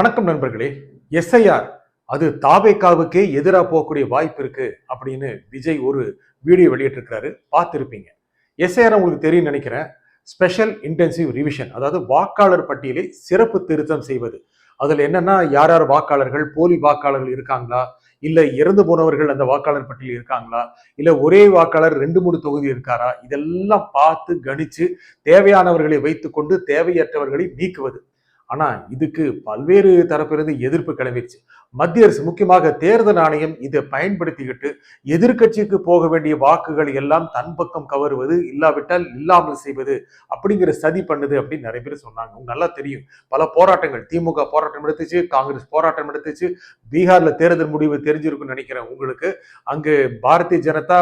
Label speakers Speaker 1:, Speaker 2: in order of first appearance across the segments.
Speaker 1: வணக்கம் நண்பர்களே. எஸ்ஐஆர் அது தாவேகாவுக்கே எதிராக போகக்கூடிய வாய்ப்பு இருக்கு அப்படின்னு விஜய் ஒரு வீடியோ வெளியிட்டிருக்கிறாரு, பார்த்துருப்பீங்க. எஸ்ஐஆர் உங்களுக்கு தெரியும் நினைக்கிறேன். ஸ்பெஷல் இன்டென்சிவ் ரிவிஷன், அதாவது வாக்காளர் பட்டியலை சிறப்பு திருத்தம் செய்வது. அதுல என்னன்னா, யார் யார் வாக்காளர்கள், போலி வாக்காளர்கள் இருக்காங்களா, இல்ல இறந்து போனவர்கள் அந்த வாக்காளர் பட்டியல் இருக்காங்களா, இல்ல ஒரே வாக்காளர் 2 3 தொகுதி இருக்காரா, இதெல்லாம் பார்த்து கணிச்சு தேவையானவர்களை வைத்துக்கொண்டு தேவையற்றவர்களை நீக்குவது. ஆனா இதுக்கு பல்வேறு தரப்பிலிருந்து எதிர்ப்பு கிளம்பிடுச்சு. மத்திய அரசு, முக்கியமாக தேர்தல் ஆணையம் இதை பயன்படுத்திக்கிட்டு எதிர்கட்சிக்கு போக வேண்டிய வாக்குகள் எல்லாம் தன் பக்கம் கவருவது, இல்லாவிட்டால் இல்லாமல் செய்வது அப்படிங்கிற சதி பண்ணுது அப்படின்னு நிறைய பேர் சொன்னாங்க. உங்களுக்கு நல்லா தெரியும், பல போராட்டங்கள், திமுக போராட்டம் எடுத்துச்சு, காங்கிரஸ் போராட்டம் எடுத்துச்சு. பீகார்ல தேர்தல் முடிவு தெரிஞ்சிருக்கும்னு நினைக்கிறேன் உங்களுக்கு. அங்கு பாரதிய ஜனதா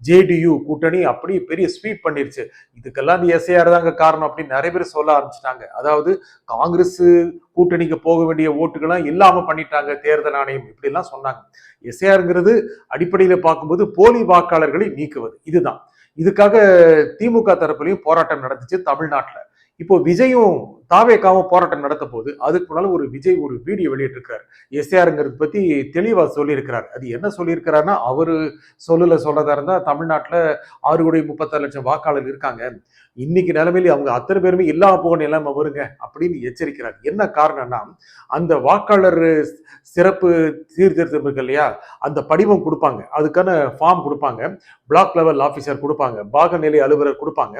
Speaker 1: ஜேடியு கூட்டணி அப்படி பெரிய ஸ்வீப் பண்ணிருச்சு. இதுக்கெல்லாம் எஸ்ஐஆர் தாங்க காரணம் அப்படின்னு நிறைய பேர் சொல்ல ஆரம்பிச்சிட்டாங்க. அதாவது காங்கிரஸ் கூட்டணிக்கு போக வேண்டிய ஓட்டுகள்லாம் இல்லாம பண்ணிட்டாங்க தேர்தல் ஆணையம், இப்படி எல்லாம் சொன்னாங்க. எஸ்ஐஆர்ங்கிறது அடிப்படையில பார்க்கும்போது போலி வாக்காளர்களை நீக்குவது. இதுதான். இதுக்காக திமுக தரப்புலையும் போராட்டம் நடந்துச்சு தமிழ்நாட்டுல. இப்போ விஜயும் தாவேகாவும் போராட்டம் நடத்த போது அதுக்கு முன்னால விஜய் ஒரு வீடியோ வெளியிட்டு இருக்காரு. எஸ்ஆருங்கிறது பத்தி தெளிவா சொல்லியிருக்கிறார். அது என்ன சொல்லியிருக்கிறாருன்னா, அவரு சொல்றதா இருந்தா தமிழ்நாட்டுல 6,36,00,000 வாக்காளர் இருக்காங்க. இன்னைக்கு நிலைமையில அவங்க அத்தனை பேருமே இல்லாம போக நிலைமை வருங்க அப்படின்னு எச்சரிக்கிறார். என்ன காரணம்னா, அந்த வாக்காளர் சிறப்பு சீர்திருத்தம் இருக்கு இல்லையா, அந்த படிவம் கொடுப்பாங்க, அதுக்கான ஃபார்ம் கொடுப்பாங்க, பிளாக் லெவல் ஆபீசர் கொடுப்பாங்க, பாகநிலை அலுவலர் கொடுப்பாங்க.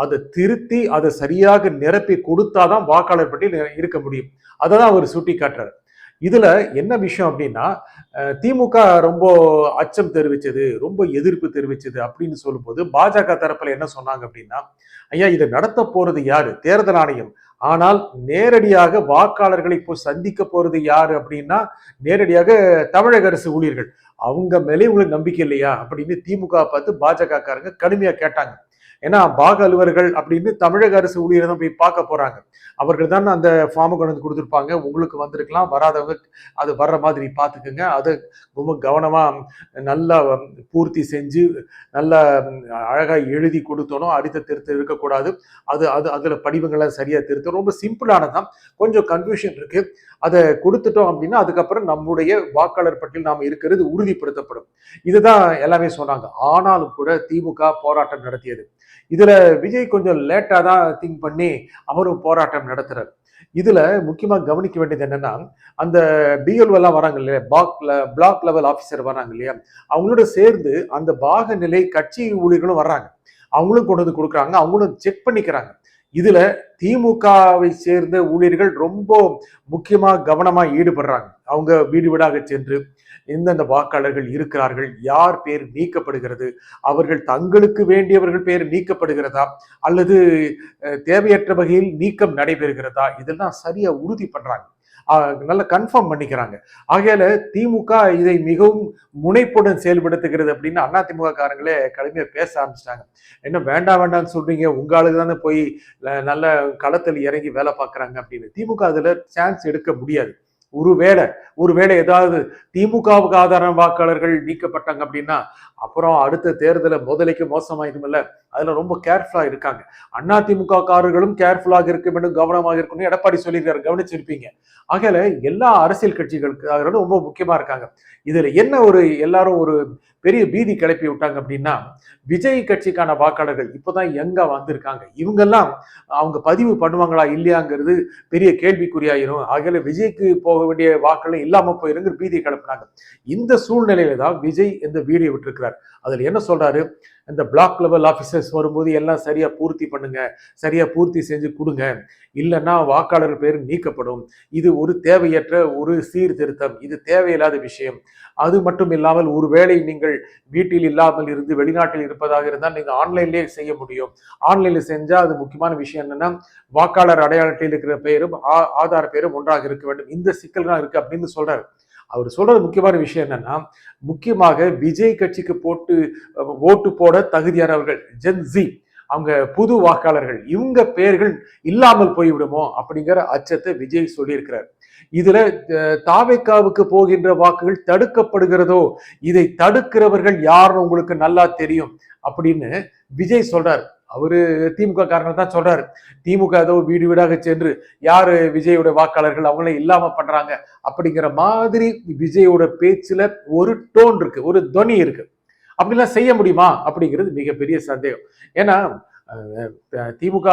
Speaker 1: அதை திருத்தி அதை சரியாக நிரப்பி கொடுத்தாதான் வாக்காளர் பட்டியல் இருக்க முடியும். அதை தான் அவர் சுட்டி காட்டுறாரு. இதுல என்ன விஷயம் அப்படின்னா, திமுக ரொம்ப அச்சம் தெரிவிச்சது, ரொம்ப எதிர்ப்பு தெரிவிச்சது அப்படின்னு சொல்லும்போது பாஜக தரப்புல என்ன சொன்னாங்க அப்படின்னா, ஐயா இதை நடத்த போறது யாரு? தேர்தல் ஆணையம். ஆனால் நேரடியாக வாக்காளர்களை இப்போ சந்திக்க போறது யாரு அப்படின்னா, நேரடியாக தமிழக அரசு ஊழியர்கள். அவங்க மேலே உங்களுக்கு நம்பிக்கை இல்லையா அப்படின்னு திமுக பார்த்து பாஜக காரங்க கடுமையா கேட்டாங்க. ஏன்னா பாக அலுவலர்கள் அப்படின்னு தமிழக அரசு ஊழியரை தான் போய் பார்க்க போறாங்க. அவர்கள் தான் அந்த ஃபார்மை கொண்டு வந்து கொடுத்துருப்பாங்க. உங்களுக்கு வந்திருக்கலாம், வராதவங்க அது வர்ற மாதிரி பார்த்துக்குங்க. அதை ரொம்ப கவனமா நல்லா பூர்த்தி செஞ்சு நல்லா அழகா எழுதி கொடுத்தணும். அடித்த திருத்தம் இருக்கக்கூடாது. அது அது அதுல படிவங்களை சரியா திருத்தணும். ரொம்ப சிம்பிளானதான், கொஞ்சம் கன்ஃபியூஷன் இருக்கு. அதை கொடுத்துட்டோம் அப்படின்னா அதுக்கப்புறம் நம்முடைய வாக்காளர் பட்டியல் நாம இருக்கிறது உறுதிப்படுத்தப்படும். இதுதான் எல்லாமே சொன்னாங்க. ஆனாலும் கூட திமுக போராட்டம் நடத்தியது. இதுல விஜய் கொஞ்சம் லேட்டா தான் திங்க் பண்ணி அவரும் போராட்டம் நடத்துறாரு. இதுல முக்கியமா கவனிக்க வேண்டியது என்னன்னா, அந்த பிஎல்ஓ எல்லாம் வராங்க இல்லையா, பிளாக் லெவல் ஆபீசர் வராங்க இல்லையா, அவங்களோட சேர்ந்து அந்த பாகநிலை கட்சி ஊழியர்களும் வர்றாங்க. அவங்களும் கொண்டு வந்து கொடுக்குறாங்க, அவங்களும் செக் பண்ணிக்கிறாங்க. இதுல திமுகவை சேர்ந்த ஊழியர்கள் ரொம்ப முக்கியமா கவனமா ஈடுபடுறாங்க. அவங்க வீடு வீடாக சென்று எந்தெந்த வாக்காளர்கள் இருக்கிறார்கள், யார் பேர் நீக்கப்படுகிறது, அவர்கள் தங்களுக்கு வேண்டியவர்கள் பேர் நீக்கப்படுகிறதா அல்லது தேவையற்ற வகையில் நீக்கம் நடைபெறுகிறதா, இதெல்லாம் சரியா உறுதி பண்றாங்க, நல்லா கன்ஃபார்ம் பண்ணிக்கிறாங்க. ஆகையால திமுக இதை மிகவும் முனைப்புடன் செயல்படுத்துகிறது அப்படின்னு அதிமுக காரங்களே கடுமையா பேச ஆரம்பிச்சிட்டாங்க. என்ன வேண்டாம் வேண்டாம்னு சொல்றீங்க, உங்க ஆளுக்கு தானே போய் நல்ல களத்தில் இறங்கி வேலை பார்க்கறாங்க அப்படின்னு. திமுக அதுல சான்ஸ் எடுக்க முடியாது. ஒருவேளை ஏதாவது திமுகவுக்கு ஆதரவு வாக்காளர்கள் நீக்கப்பட்டாங்க அப்படின்னா அப்புறம் அடுத்த தேர்தலை முதலைக்கு மோசமாயிருமில்ல. அதுல ரொம்ப கேர்ஃபுல்லா இருக்காங்க. அதிமுக காரர்களும் கேர்ஃபுல்லாக இருக்க வேண்டும், கவனமாக இருக்கணும். எடப்பாடி சொல்லியிருக்காரு, கவனிச்சிருப்பீங்க. ஆகையால எல்லா அரசியல் கட்சிகளுக்கு ரொம்ப முக்கியமா இருக்காங்க. இதுல என்ன எல்லாரும் ஒரு பெரிய பீதி கிளப்பி விட்டாங்க அப்படின்னா, விஜய் கட்சிக்கான வாக்காளர்கள் இப்போதான் யங்கா வந்திருக்காங்க. இவங்கெல்லாம் அவங்க பதிவு பண்ணுவாங்களா இல்லையாங்கிறது பெரிய கேள்விக்குறியாயிரும். ஆகையால விஜய்க்கு போக வேண்டிய வாக்கள் இல்லாம போயிருங்கிற பீதி கிளப்பினாங்க. இந்த சூழ்நிலையில தான் விஜய் இந்த வீடியோ விட்டுருக்கிறார். அதுல என்ன சொல்றாரு, இந்த பிளாக் லெவல் ஆபீசர்ஸ் வரும்போது எல்லாம் சரியா பூர்த்தி பண்ணுங்க, சரியா பூர்த்தி செஞ்சு கொடுங்க, இல்லைன்னா வாக்காளர் பேர் நீக்கப்படும். இது ஒரு தேவையற்ற ஒரு சீர்திருத்தம், இது தேவையில்லாத விஷயம். அது மட்டும் இல்லாமல் ஒருவேளை நீங்கள் வீட்டில் இல்லாமல் இருந்து வெளிநாட்டில் இருப்பதாக இருந்தால் நீங்க ஆன்லைன்லேயே செய்ய முடியும். ஆன்லைன்ல செஞ்சா அது முக்கியமான விஷயம் என்னன்னா, வாக்காளர் அடையாள அட்டையில் இருக்கிற பெயரும் ஆதார் பெயரும் ஒன்றாக இருக்க வேண்டும். இந்த சிக்கல்கள் இருக்கு அப்படின்னு சொல்றாரு. அவர் சொல்றது முக்கியமான விஷயம் என்னன்னா, முக்கியமாக விஜய் கட்சிக்கு ஓட்டு போட தகுதியானவர்கள் ஜென்சி, அவங்க புது வாக்காளர்கள், இவங்க பெயர்கள் இல்லாமல் போய்விடுமோ அப்படிங்கிற அச்சத்தை விஜய் சொல்லியிருக்கிறார். இதுல தாவேக்காவுக்கு போகின்ற வாக்குகள் தடுக்கப்படுகிறதோ, இதை தடுக்கிறவர்கள் யாருன்னு உங்களுக்கு நல்லா தெரியும் அப்படின்னு விஜய் சொல்றார். அவரு திமுக காரங்க தான் சொல்றாரு. திமுக ஏதோ வீடு வீடாக சென்று யாரு விஜயோட வாக்காளர்கள் அவங்கள இல்லாம பண்றாங்க அப்படிங்கிற மாதிரி விஜயோட பேச்சுல ஒரு டோன் இருக்கு, ஒரு துவனி இருக்கு. அப்படிலாம் செய்ய முடியுமா அப்படிங்கிறது மிகப்பெரிய சந்தேகம். ஏன்னா திமுக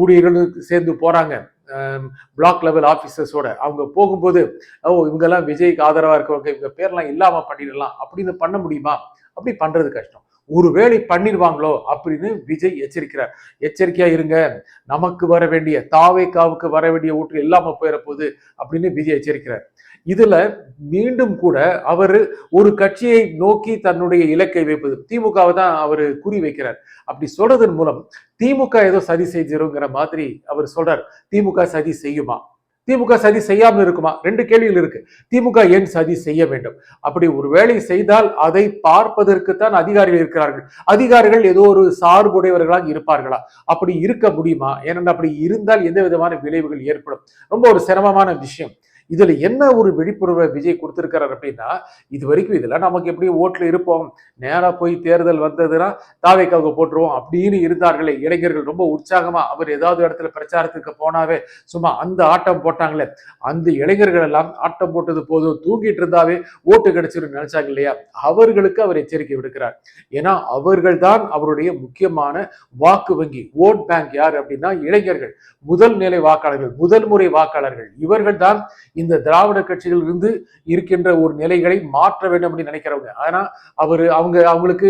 Speaker 1: ஊழியர்கள் சேர்ந்து போறாங்க பிளாக் லெவல் ஆபீசர்ஸோட. அவங்க போகும்போது இவங்கெல்லாம் விஜய்க்கு ஆதரவா இருக்கவங்க இவங்க பேர்லாம் இல்லாம பண்ணிடலாம் அப்படின்னு பண்ண முடியுமா? அப்படி பண்றது கஷ்டம். ஒருவேளை பண்ணிடுவாங்களோ அப்படின்னு விஜய் எச்சரிக்கிறார். எச்சரிக்கையா இருங்க, நமக்கு வர வேண்டிய தாவேகாவுக்கு வர வேண்டிய ஓட்டு இல்லாம போயிட போகுது அப்படின்னு விஜய் எச்சரிக்கிறார். இதுல மீண்டும் கூட அவர் ஒரு கட்சியை நோக்கி தன்னுடைய இலக்கை வைப்பது திமுகவை தான் அவர் குறி வைக்கிறார். அப்படி சொல்றதன் மூலம் திமுக ஏதோ சதி செஞ்சிருங்கிற மாதிரி அவர் சொல்றார். திமுக சதி செய்யுமா? திமுக சதி செய்யாமல் இருக்குமா? ரெண்டு கேள்விகள் இருக்கு. திமுக ஏன் சதி செய்ய வேண்டும்? அப்படி ஒரு வேலை செய்தால் அதை பார்ப்பதற்குத்தான் அதிகாரிகள் இருக்கிறார்கள். அதிகாரிகள் ஏதோ ஒரு சார்புடையவர்களாக இருப்பார்களா? அப்படி இருக்க முடியுமா? ஏனென்றால் அப்படி இருந்தால் எந்த விதமான விளைவுகள் ஏற்படும்? ரொம்ப ஒரு சிரமமான விஷயம். இதுல என்ன ஒரு விழிப்புணர்வை விஜய் கொடுத்திருக்கிறார் அப்படின்னா, இது வரைக்கும் இதெல்லாம் நமக்கு எப்படி ஓட்டுல இருப்போம், நேரா போய் தேர்தல் வந்ததுன்னா தாவேக்காவுக்கு போட்டுருவோம் அப்படின்னு இருந்தார்களே இளைஞர்கள். ரொம்ப உற்சாகமா அவர் ஏதாவது இடத்துல பிரச்சாரத்துக்கு போனாவே சும்மா அந்த ஆட்டம் போட்டாங்களே, அந்த இளைஞர்கள் எல்லாம் ஆட்டம் போட்டது போதும், தூங்கிட்டு இருந்தாவே ஓட்டு கிடைச்சிருன்னு நினைச்சாங்க இல்லையா, அவர்களுக்கு அவர் எச்சரிக்கை விடுக்கிறார். ஏன்னா அவர்கள் தான் அவருடைய முக்கியமான வாக்கு வங்கி. ஓட் பேங்க் யார் அப்படின்னா இளைஞர்கள், முதல் நிலை வாக்காளர்கள், முதல் முறை வாக்காளர்கள். இவர்கள் தான் இந்த திராவிட கட்சிகள் இருந்து இருக்கின்ற ஒரு நிலைகளை மாற்ற வேண்டும் அப்படின்னு நினைக்கிறவங்க. ஆனா அவங்களுக்கு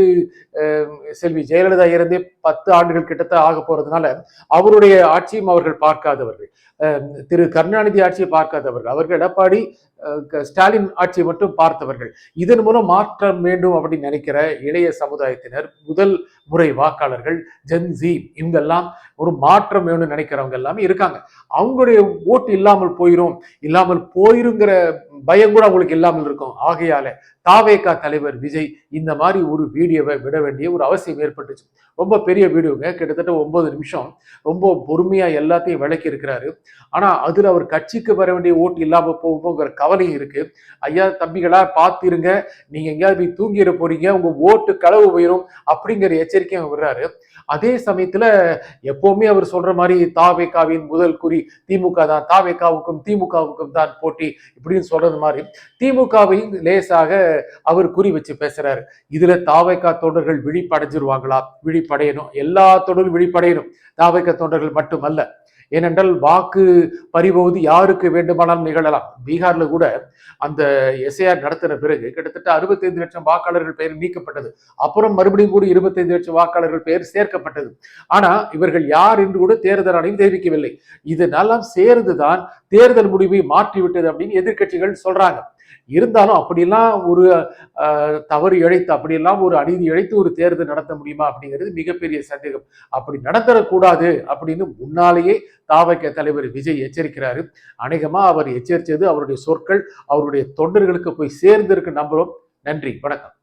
Speaker 1: செல்வி ஜெயலலிதா இருந்தே 10 ஆண்டுகள் கிட்டத்தட்ட ஆக போறதுனால அவருடைய ஆட்சியும் அவர்கள் பார்க்காதவர்கள். திரு கருணாநிதி ஆட்சியை பார்க்காதவர்கள். அவர்கள் எடப்பாடி ஸ்டாலின் ஆட்சியை மட்டும் பார்த்தவர்கள். இதன் மூலம் மாற்றம் வேண்டும் அப்படின்னு நினைக்கிற இளைய சமுதாயத்தினர், முதல் முறை வாக்காளர்கள், ஜென்சி, இவங்கெல்லாம் ஒரு மாற்றம் வேணும்னு நினைக்கிறவங்க எல்லாமே இருக்காங்க. அவங்களுடைய ஓட்டு இல்லாமல் போயிருங்கிற பயம் கூட அவங்களுக்கு இல்லாமல் இருக்கும். ஆகையால தாவேகா தலைவர் விஜய் இந்த மாதிரி ஒரு வீடியோவை விட வேண்டிய ஒரு அவசியம் ஏற்பட்டுச்சு. ரொம்ப பெரிய வீடியோங்க, கிட்டத்தட்ட 9 நிமிஷம். ரொம்ப பொறுமையா எல்லாத்தையும் விளக்கி இருக்கிறாரு. ஆனா அதுல அவர் கட்சிக்கு வர வேண்டிய ஓட்டு இல்லாம போகும்போங்கிற கவலையும் இருக்கு. ஐயா தம்பிகளா பார்த்திருங்க, நீங்க எங்கேயாவது போய் தூங்கிட போறீங்க, உங்க ஓட்டு களவு போயிடும் அப்படிங்கிற எச்சரிக்கையும் விடுறாரு. அதே சமயத்துல எப்பவுமே அவர் சொல்ற மாதிரி தாவேகாவின் முதல் குறி திமுக தான், திமுகவுக்கும் தான் போட்டி இப்படின்னு சொல்றது மாதிரி திமுகவையும் லேசாக அவர் குறி வச்சு பேசுறாரு. இதுல தாவேகா தொண்டர்கள் விழிப்படைஞ்சிருவாங்களா? விழிப்படையணும், எல்லா தொண்டர்களும் விழிப்படையணும், தாவேகா தொண்டர்கள் மட்டுமல்ல. ஏனென்றால் வாக்கு பறிபோவது யாருக்கு வேண்டுமானாலும் நிகழலாம். பீகார்ல கூட அந்த எஸ்ஐஆர் நடத்தின பிறகு கிட்டத்தட்ட 65 லட்சம் வாக்காளர்கள் பெயர் நீக்கப்பட்டது. அப்புறம் மறுபடியும் கூட 25 லட்சம் வாக்காளர்கள் பெயர் சேர்க்கப்பட்டது. ஆனா இவர்கள் யார் என்று கூட தேர்தல் ஆணையம் தெரிவிக்கவில்லை. இதெல்லாம் சேர்ந்துதான் தேர்தல் முடிவை மாற்றிவிட்டது அப்படின்னு எதிர்கட்சிகள் சொல்றாங்க. இருந்தாலும் அப்படியெல்லாம் ஒரு தவறு இழைத்து, அப்படியெல்லாம் ஒரு அநீதி இழைத்து ஒரு தேர்தல் நடத்த முடியுமா அப்படிங்கிறது மிகப்பெரிய சந்தேகம். அப்படி நடத்தக்கூடாது அப்படின்னு முன்னாலேயே தாவக தலைவர் விஜய் எச்சரிக்கிறாரு. அநேகமா அவர் எச்சரித்தது அவருடைய சொற்கள் அவருடைய தொண்டர்களுக்கு போய் சேர்ந்திருக்கு நம்புறோம். நன்றி, வணக்கம்.